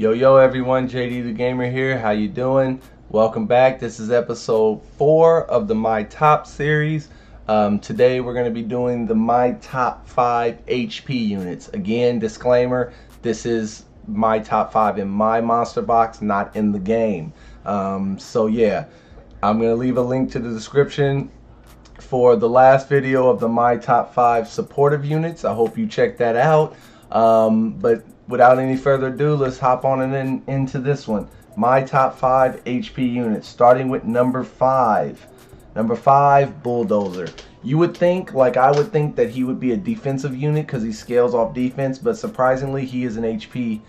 Yo everyone, JD the Gamer here. How you doing? Welcome back. This is episode 4 of the My Top series. Today we're going to be doing the My Top 5 HP units. Again, disclaimer, this is my top 5 in my monster box, not in the game. So yeah, I'm going to leave a link to the description for the last video of the My Top 5 supportive units. I hope you check that out. But without any further ado, let's hop on and into this one. My top 5 HP units, starting with number 5. Number 5, Bulldozer. You would think, like I would think, that he would be a defensive unit because he scales off defense, but surprisingly, he is an HP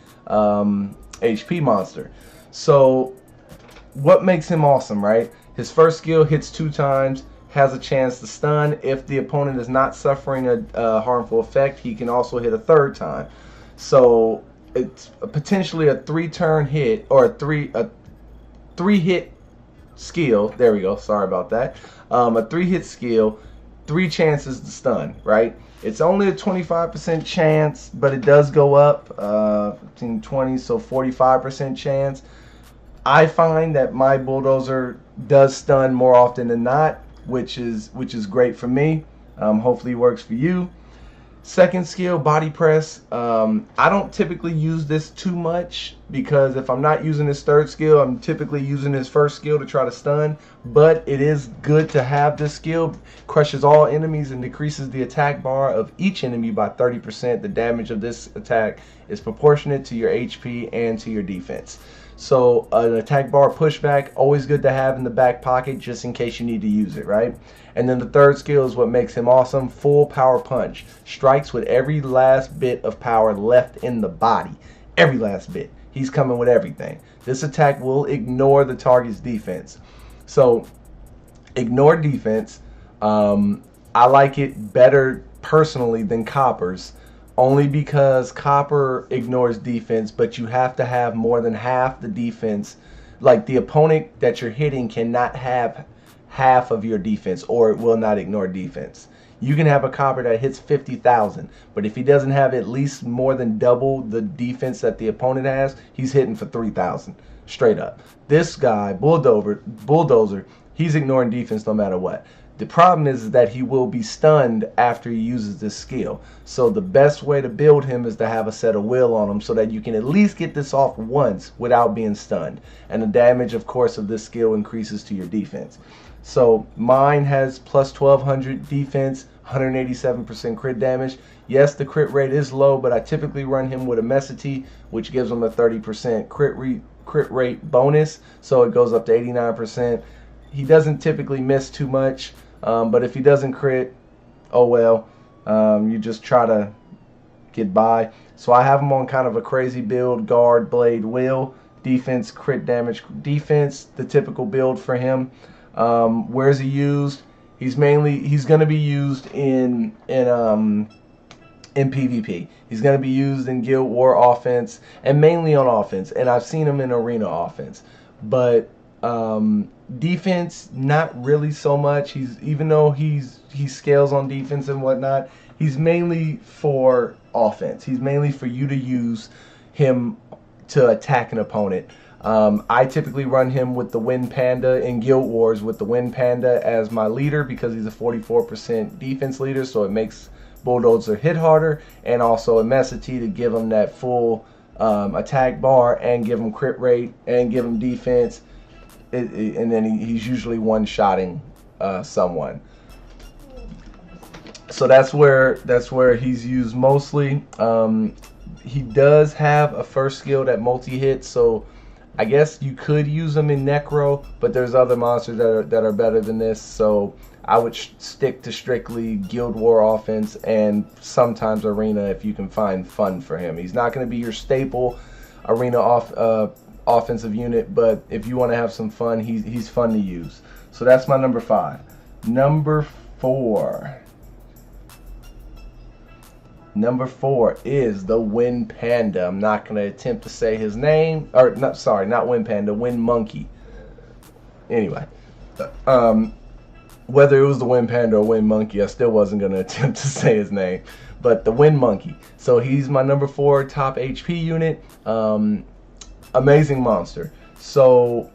monster. So, what makes him awesome, right? His first skill hits 2 times, has a chance to stun. If the opponent is not suffering a harmful effect, he can also hit a 3rd time. So it's potentially a 3-turn hit, or a three hit skill. There we go. Sorry about that. A 3-hit skill, 3 chances to stun. Right? It's only a 25% chance, but it does go up 15, 20, so 45% chance. I find that my Bulldozer does stun more often than not, which is great for me. Hopefully it works for you. Second skill, body press. I don't typically use this too much because if I'm not using his 3rd skill, I'm typically using his 1st skill to try to stun. But it is good to have this skill. Crushes all enemies and decreases the attack bar of each enemy by 30%. The damage of this attack is proportionate to your HP and to your defense. So an attack bar pushback, always good to have in the back pocket just in case you need to use it, right? And then the 3rd skill is what makes him awesome. Full power punch. Strikes with every last bit of power left in the body. Every last bit. He's coming with everything. This attack will ignore the target's defense. So, ignore defense. I like it better personally than Copper's. Only because Copper ignores defense, but you have to have more than half the defense. Like, the opponent that you're hitting cannot have half of your defense, or it will not ignore defense. You can have a Copper that hits 50,000, but if he doesn't have at least more than double the defense that the opponent has, he's hitting for 3,000 straight up. This guy, Bulldozer, he's ignoring defense no matter what. The problem is that he will be stunned after he uses this skill. So the best way to build him is to have a set of will on him so that you can at least get this off once without being stunned. And the damage, of course, of this skill increases to your defense. So mine has plus 1200 defense, 187% crit damage. Yes, the crit rate is low, but I typically run him with a Mesity, which gives him a 30% crit rate bonus. So it goes up to 89%. He doesn't typically miss too much. But if he doesn't crit, oh well, you just try to get by. So I have him on kind of a crazy build: guard, blade, will, defense, crit damage, defense, the typical build for him. Where's he used? He's going to be used in PvP. He's going to be used in Guild War offense and mainly on offense. And I've seen him in arena offense, but defense, not really so much. Even though he scales on defense and whatnot, he's mainly for offense. He's mainly for you to use him to attack an opponent. I typically run him with the Wind Panda in Guild Wars with the Wind Panda as my leader because he's a 44% defense leader, so it makes Bulldozer hit harder, and also a Mesity to give him that full attack bar and give him crit rate and give him defense. And then he's usually one-shotting someone. So that's where he's used mostly. He does have a 1st skill that multi-hits, so I guess you could use him in Necro, but there's other monsters that are better than this. So I would stick to strictly Guild War offense and sometimes arena if you can find fun for him. He's not going to be your staple arena offensive unit, but if you want to have some fun, he's fun to use. So that's my number 5. Number 4. Number 4 is the Wind Panda. I'm not going to attempt to say his name, or not. Sorry, not Wind Panda, Wind Monkey. Anyway, whether it was the Wind Panda or Wind Monkey, I still wasn't going to attempt to say his name. But the Wind Monkey. So he's my number 4 top HP unit. amazing monster. So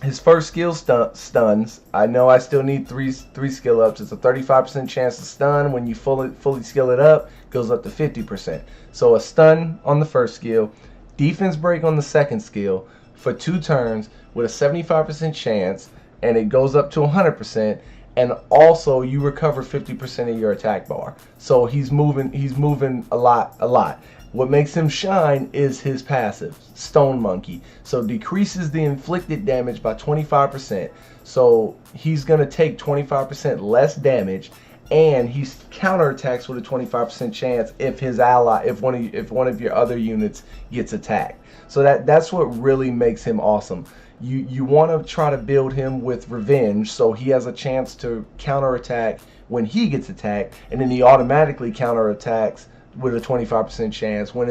his first skill stuns. I know I still need three skill ups. It's a 35% chance to stun. When you fully skill it up, goes up to 50%. So a stun on the first skill, defense break on the second skill for 2 turns with a 75% chance, and it goes up to 100%. And also you recover 50% of your attack bar. So he's moving a lot. What makes him shine is his passive, Stone Monkey. So decreases the inflicted damage by 25%. So he's going to take 25% less damage, and he counterattacks with a 25% chance if his ally, if one of your other units gets attacked. So that's what really makes him awesome. You want to try to build him with revenge, so he has a chance to counterattack when he gets attacked, and then he automatically counterattacks with a 25% chance when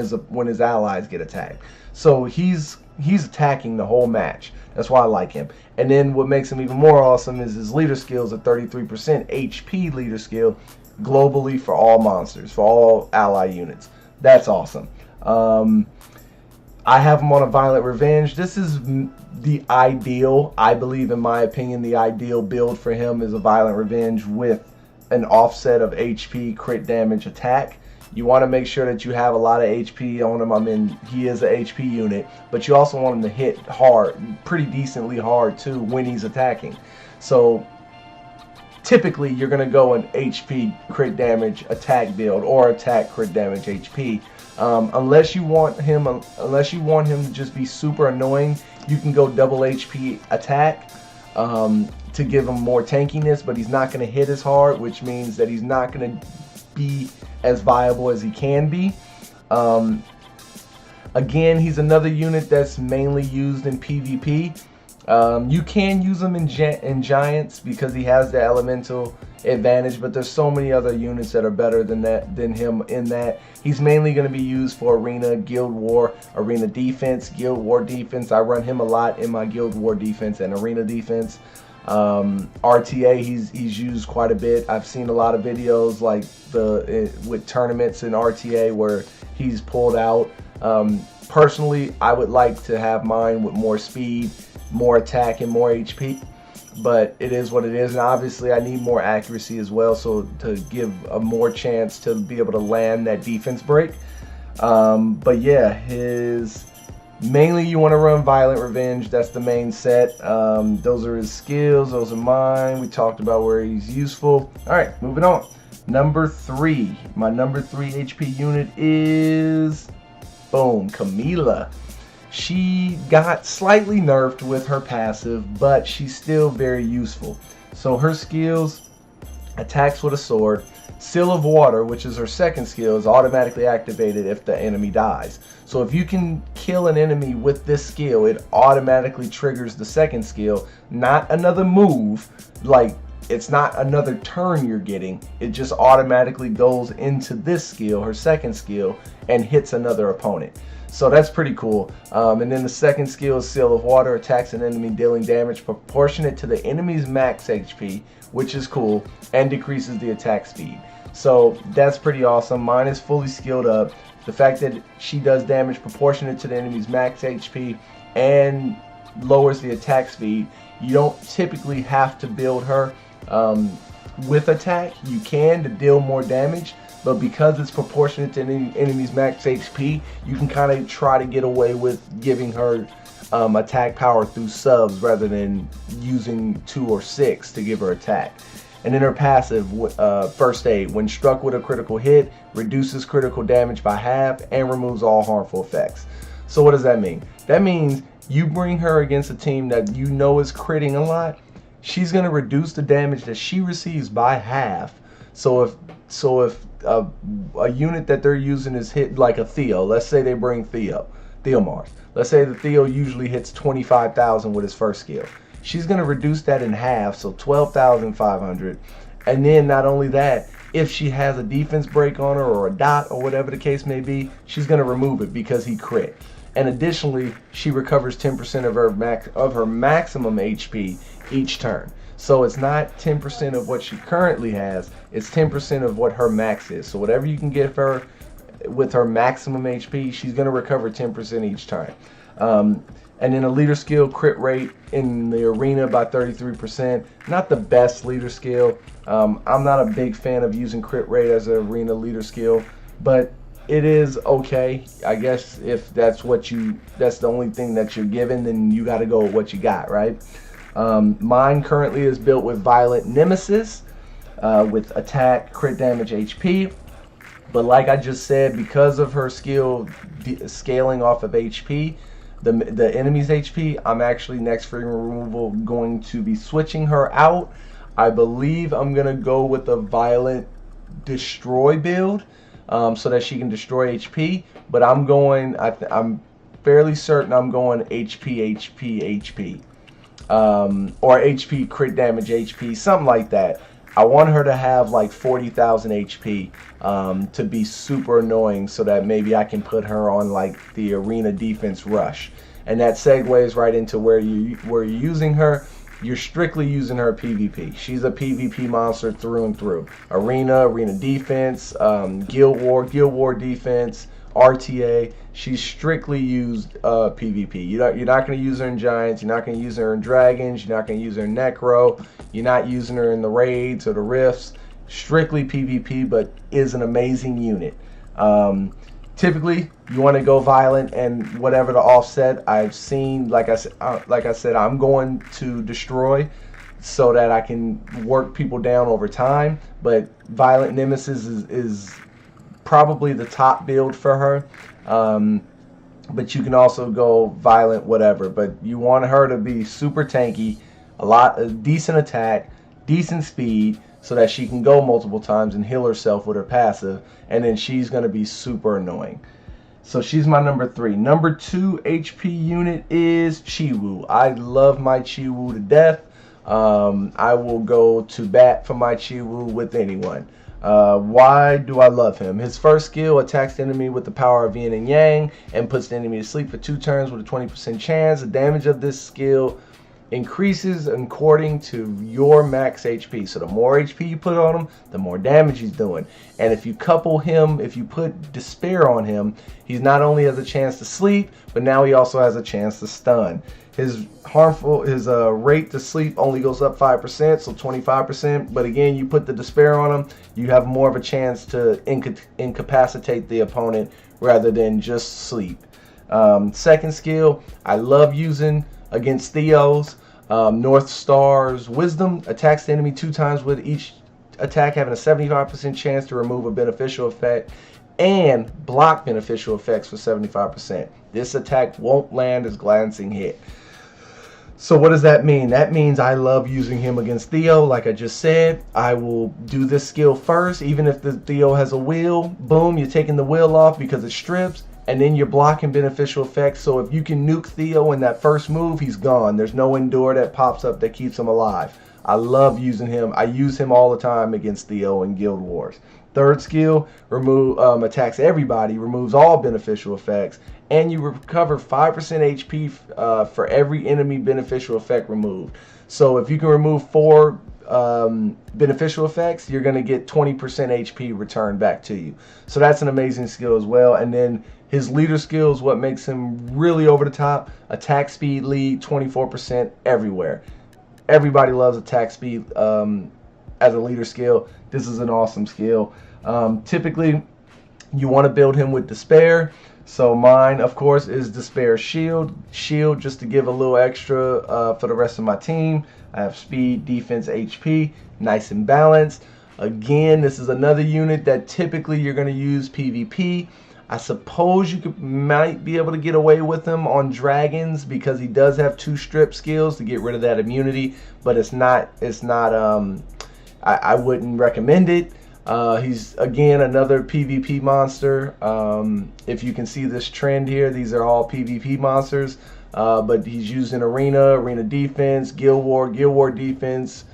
his allies get attacked. So he's attacking the whole match. That's why I like him. And then what makes him even more awesome is his leader skills at 33% HP leader skill globally for all monsters, for all ally units. That's awesome. I have him on a Violent Revenge. This is the ideal, I believe, in my opinion, the ideal build for him is a Violent Revenge with an offset of HP, crit damage, attack. You want to make sure that you have a lot of HP on him. I mean, he is an HP unit, but you also want him to hit hard, pretty decently hard too, when he's attacking. So typically you're going to go an HP crit damage attack build or attack crit damage HP. Unless you want him to just be super annoying, you can go double HP attack to give him more tankiness, but he's not going to hit as hard, which means that he's not going to be as viable as he can be. Again, he's another unit that's mainly used in PvP. You can use him in Giants because he has the elemental advantage, but there's so many other units that are better than him in that. He's mainly going to be used for Arena, Guild War, Arena defense, Guild War defense. I run him a lot in my Guild War defense and Arena defense. RTA, he's used quite a bit. I've seen a lot of videos like with tournaments in RTA where he's pulled out. Personally, I would like to have mine with more speed, more attack, and more HP, but it is what it is, and obviously I need more accuracy as well, so to give a more chance to be able to land that defense break. But yeah, mainly you want to run Violent Revenge. That's the main set. Those are his skills, those are mine. We talked about where he's useful. Alright, moving on. Number 3. My number 3 HP unit is, boom, Camilla. She got slightly nerfed with her passive, but she's still very useful. So her skills, attacks with a sword, Seal of Water, which is her second skill, is automatically activated if the enemy dies. So if you can kill an enemy with this skill, it automatically triggers the second skill, not another move, like it's not another turn you're getting, it just automatically goes into this skill, her second skill, and hits another opponent. So that's pretty cool. And then the second skill is Seal of Water, attacks an enemy dealing damage proportionate to the enemy's max HP, which is cool, and decreases the attack speed. So that's pretty awesome. Mine is fully skilled up. The fact that she does damage proportionate to the enemy's max HP and lowers the attack speed, you don't typically have to build her with attack. You can to deal more damage, but because it's proportionate to the enemy's max HP, you can kind of try to get away with giving her attack power through subs rather than using 2 or 6 to give her attack. And then her passive, First Aid, when struck with a critical hit, reduces critical damage by half and removes all harmful effects. So what does that mean? That means you bring her against a team that you know is critting a lot, she's going to reduce the damage that she receives by half. So if a unit that they're using is hit like a Theo, let's say they bring Theo Mars. Let's say the Theo usually hits 25,000 with his first skill. She's going to reduce that in half, so 12,500. And then not only that, if she has a defense break on her or a dot or whatever the case may be, she's going to remove it because he crit. And additionally, she recovers 10% of her maximum HP each turn. So it's not 10% of what she currently has, it's 10% of what her max is. So whatever you can get her with her maximum HP, she's going to recover 10% each turn. And then a leader skill, crit rate in the arena by 33%. Not the best leader skill. I'm not a big fan of using crit rate as an arena leader skill, but it is okay. I guess if that's that's the only thing that you're given, then you got to go with what you got, right? Mine currently is built with Violent Nemesis, with attack, crit damage, HP. But like I just said, because of her skill scaling off of HP, the enemy's HP, I'm actually next for removal going to be switching her out. I believe I'm going to go with a Violent Destroy build, so that she can destroy HP. But I'm fairly certain I'm going HP, or HP crit damage HP, something like that. I want her to have like 40,000 HP to be super annoying, so that maybe I can put her on like the arena defense rush. And that segues right into where you're using her. You're strictly using her PvP. She's a PvP monster through and through. Arena defense, Guild War defense, RTA. She's strictly used PvP. You're not going to use her in Giants. You're not going to use her in Dragons. You're not going to use her in Necro. You're not using her in the Raids or the Rifts. Strictly PvP, but is an amazing unit. Typically, you want to go violent and whatever the offset. I've seen, like I said, I'm going to destroy so that I can work people down over time. But Violent Nemesis is probably the top build for her. But you can also go violent whatever. But you want her to be super tanky, a decent attack, decent speed, so that she can go multiple times and heal herself with her passive, and then she's going to be super annoying. So she's my number 3. Number 2 HP unit is Chiwu. I love my Chiwu to death. I will go to bat for my Chiwu with anyone. Why do I love him? His first skill attacks the enemy with the power of yin and yang and puts the enemy to sleep for 2 turns with a 20% chance. The damage of this skill increases according to your max HP. So the more HP you put on him, the more damage he's doing. And if you couple him, if you put Despair on him, he's not only has a chance to sleep, but now he also has a chance to stun. His rate to sleep only goes up 5%, so 25%. But again, you put the Despair on him, you have more of a chance to incapacitate the opponent rather than just sleep. Second skill, I love using against Theos. North Star's Wisdom attacks the enemy 2 times, with each attack having a 75% chance to remove a beneficial effect and block beneficial effects for 75%. This attack won't land as glancing hit. So what does that mean? That means I love using him against Theo. Like I just said, I will do this skill first. Even if the Theo has a wheel, boom, you're taking the wheel off because it strips, and then you're blocking beneficial effects. So if you can nuke Theo in that first move, he's gone. There's no endure that pops up that keeps him alive. I love using him. I use him all the time against Theo in Guild Wars. Third skill, attacks everybody, removes all beneficial effects, and you recover 5% HP for every enemy beneficial effect removed. So if you can remove 4 beneficial effects, you're going to get 20% HP returned back to you. So that's an amazing skill as well. And then his leader skill is what makes him really over the top. Attack speed lead 24% everywhere. Everybody loves attack speed as a leader skill. This is an awesome skill. Typically, you want to build him with Despair. So mine, of course, is Despair Shield. Shield just to give a little extra for the rest of my team. I have speed, defense, HP, nice and balanced. Again, this is another unit that typically you're going to use PvP. I suppose you might be able to get away with him on Dragons because he does have 2 strip skills to get rid of that immunity, but I wouldn't recommend it. He's again another PvP monster. If you can see this trend here, these are all PvP monsters, but he's used in arena defense, Guild War defense,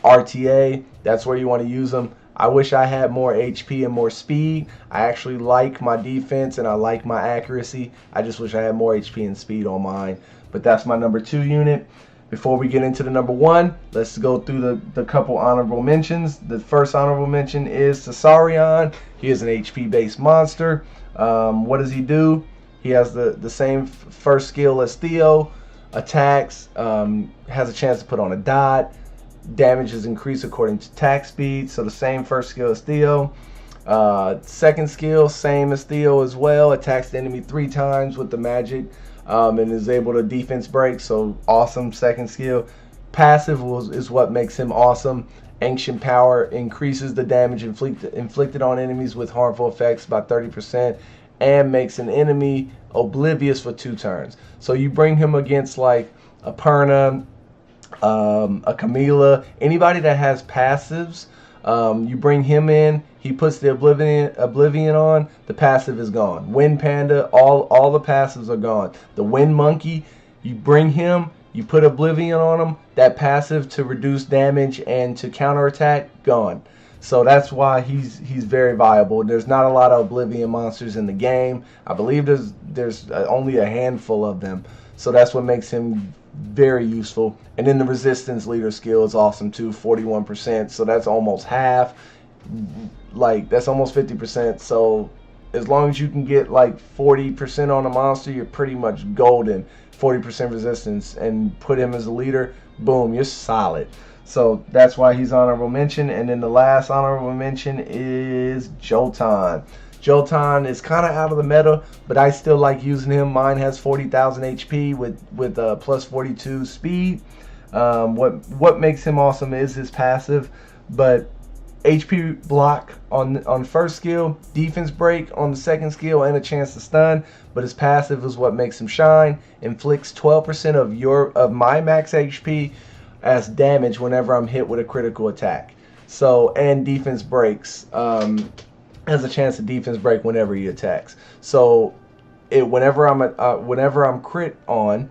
RTA. That's where you want to use him. I wish I had more HP and more speed. I actually like my defense and I like my accuracy. I just wish I had more HP and speed on mine. But that's my number 2 unit. Before we get into the number 1, let's go through the couple honorable mentions. The first honorable mention is Cesarion. He is an HP based monster. What does he do? He has the same first skill as Theo. Attacks, has a chance to put on a dot. Damage is increased according to attack speed. So the same first skill as Theo. Second skill, same as Theo as well. Attacks the enemy 3 times with the magic, and is able to defense break. So awesome second skill. Passive is what makes him awesome. Ancient Power increases the damage inflicted on enemies with harmful effects by 30% and makes an enemy oblivious for 2 turns. So you bring him against like a Perna, a Camilla, anybody that has passives. You bring him in, he puts the oblivion on, the passive is gone. Wind Panda, all the passives are gone. The Wind Monkey, you bring him, you put oblivion on him, that passive to reduce damage and to counterattack, gone. So that's why he's very viable. There's not a lot of oblivion monsters in the game. I believe there's only a handful of them. So that's what makes him very useful. And then the resistance leader skill is awesome too, 41%. So that's almost half. Like that's almost 50%. So as long as you can get like 40% on a monster, you're pretty much golden. 40% resistance and put him as a leader, boom, you're solid. So that's why he's honorable mention. And then the last honorable mention is Jolton. Jolton is kind of out of the meta, but I still like using him. Mine has 40,000 HP with plus 42 speed. What makes him awesome is his passive, but HP block on first skill, defense break on the second skill, and a chance to stun. But his passive is what makes him shine. Inflicts 12% of my max HP as damage whenever I'm hit with a critical attack. So, and defense breaks, has a chance to defense break whenever he attacks. So whenever I'm crit on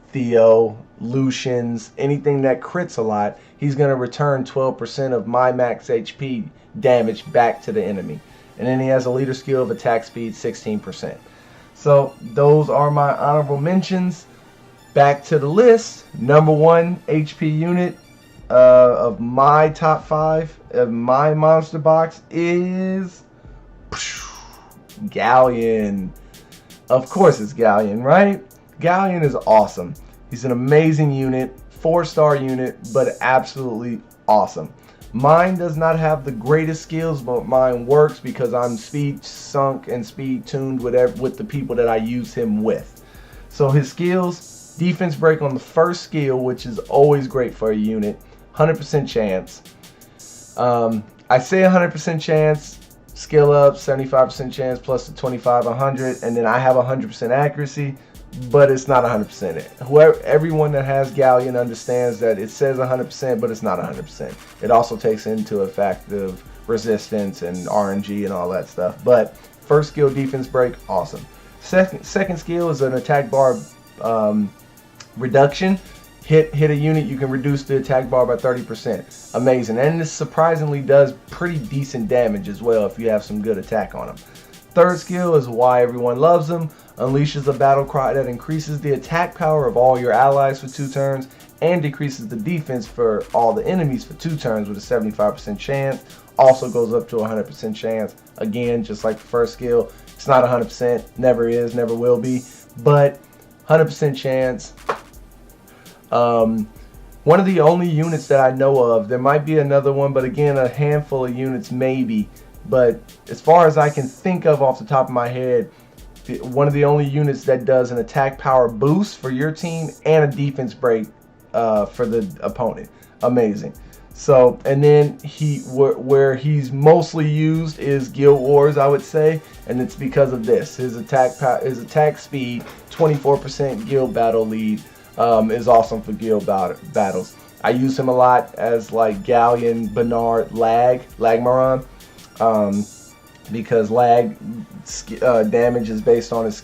Theo, Lucians, anything that crits a lot, he's going to return 12% of my max HP damage back to the enemy. And then he has a leader skill of attack speed 16%. So those are my honorable mentions. Back to the list. Number 1 HP unit of my top 5 of my monster box is Galleon. Of course it's Galleon, right? Galleon is awesome. He's an amazing unit, 4-star unit, but absolutely awesome. Mine does not have the greatest skills, but mine works because I'm speed sunk and speed tuned with the people that I use him with. So his skills, defense break on the first skill, which is always great for a unit, 100% chance. I say 100% chance, skill up, 75% chance plus the 25, 100, and then I have 100% accuracy, but it's not 100%. Everyone that has Galleon understands that it says 100%, but it's not 100%. It also takes into effect of resistance and RNG and all that stuff. But first skill, defense break, awesome. Second skill is an attack bar reduction. Hit a unit, you can reduce the attack bar by 30%. Amazing. And this surprisingly does pretty decent damage as well if you have some good attack on him. Third skill is why everyone loves him. Unleashes a battle cry that increases the attack power of all your allies for 2 turns and decreases the defense for all the enemies for 2 turns with a 75% chance. Also goes up to a 100% chance. Again, just like the first skill, it's not 100%, never is, never will be, but 100% chance. One of the only units that I know of, there might be another one, but again, a handful of units maybe. But as far as I can think of off the top of my head, one of the only units that does an attack power boost for your team and a defense break for the opponent. Amazing. So, and then where he's mostly used is Guild Wars, I would say, and it's because of this. His attack speed, 24% guild battle lead, is awesome for guild battles. I use him a lot as like Galleon, Bernard, Lagmaron. Because lag damage is based on his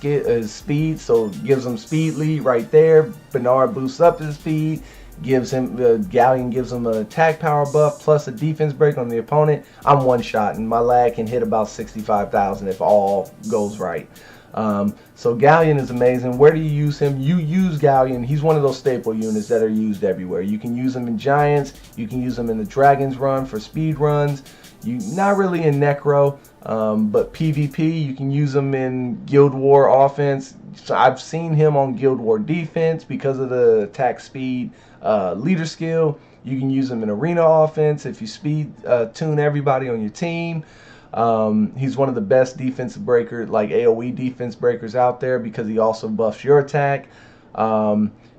speed, so it gives him speed lead right there. Bernard boosts up his speed, Galleon gives him an attack power buff plus a defense break on the opponent. I'm one shot and my lag can hit about 65,000 if all goes right. So Galleon is amazing. Where do you use him? You use Galleon. He's one of those staple units that are used everywhere. You can use him in Giants. You can use him in the Dragon's Run for speed runs. You not really in Necro, but PvP, you can use him in Guild War offense. So I've seen him on Guild War defense because of the attack speed, leader skill. You can use him in arena offense if you speed tune everybody on your team. He's one of the best defensive breaker, like AoE defense breakers out there, because he also buffs your attack.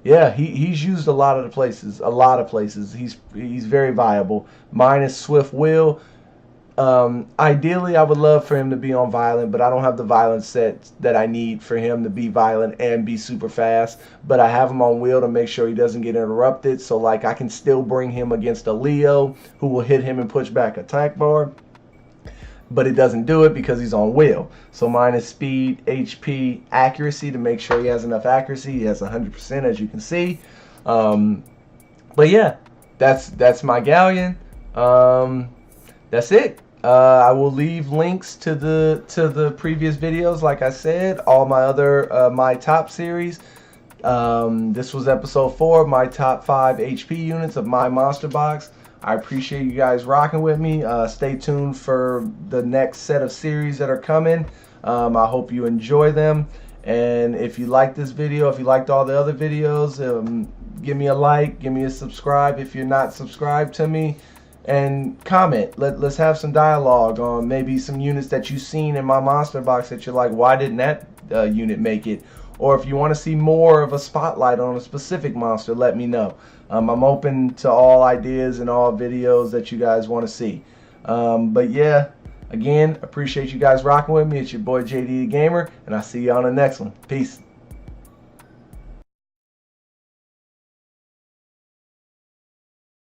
Yeah, he's used a lot of the places, He's very viable. Mine is Swift Will. Ideally, I would love for him to be on Violent, but I don't have the Violent set that I need for him to be Violent and be super fast. But I have him on Will to make sure he doesn't get interrupted. So, like, I can still bring him against a Leo who will hit him and push back attack bar. But it doesn't do it because he's on Will. So mine is speed, HP, accuracy to make sure he has enough accuracy. He has 100%, as you can see. But yeah, that's my galleon. That's it. I will leave links to the previous videos, like I said, all my other my top series. This was episode 4 of my top 5 HP units of my monster box. I appreciate you guys rocking with me. Stay tuned for the next set of series that are coming. I hope you enjoy them. And if you like this video, if you liked all the other videos, give me a like, give me a subscribe if you're not subscribed to me, and comment. Let's have some dialogue on maybe some units that you've seen in my monster box that you're like, why didn't that unit make it? Or if you want to see more of a spotlight on a specific monster, let me know. I'm open to all ideas and all videos that you guys want to see. But yeah, again, appreciate you guys rocking with me. It's your boy JD the Gamer, and I'll see you on the next one. Peace.